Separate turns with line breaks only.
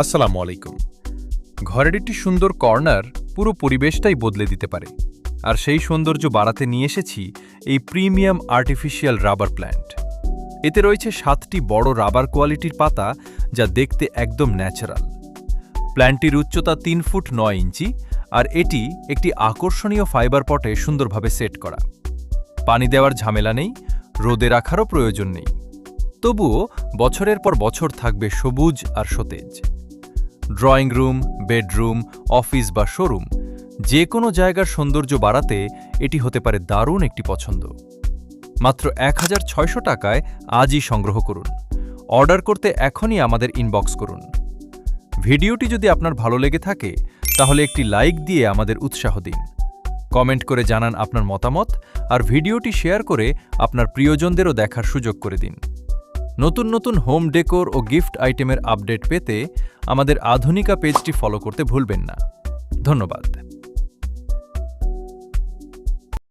আসসালামু আলাইকুম। ঘরের একটি সুন্দর কর্নার পুরো পরিবেশটাই বদলে দিতে পারে, আর সেই সৌন্দর্য বাড়াতে নিয়ে এসেছি এই প্রিমিয়াম আর্টিফিশিয়াল রাবার প্ল্যান্ট। এতে রয়েছে 7টি বড় রাবার কোয়ালিটির পাতা, যা দেখতে একদম ন্যাচারাল। প্ল্যান্টটির উচ্চতা 3 ফুট 9 ইঞ্চি, আর এটি একটি আকর্ষণীয় ফাইবার পটে সুন্দরভাবে সেট করা। পানি দেওয়ার ঝামেলা নেই, রোদে রাখারও প্রয়োজন নেই। তবুও বছরের পর বছর থাকবে সবুজ আর সতেজ। ড্রয়িং রুম, বেডরুম, অফিস বা শোরুম, যে কোনো জায়গার সৌন্দর্য বাড়াতে এটি হতে পারে দারুণ একটি পছন্দ। মাত্র 1600 টাকায় আজই সংগ্রহ করুন। অর্ডার করতে এখনই আমাদের ইনবক্স করুন। ভিডিওটি যদি আপনার ভালো লেগে থাকে, তাহলে একটি লাইক দিয়ে আমাদের উৎসাহ দিন। কমেন্ট করে জানান আপনার মতামত, আর ভিডিওটি শেয়ার করে আপনার প্রিয়জনদেরও দেখার সুযোগ করে দিন। নতুন নতুন হোম ডেকোর ও গিফট আইটেমের আপডেট পেতে আমাদের আধুনিকা পেজটি ফলো করতে ভুলবেন না। ধন্যবাদ।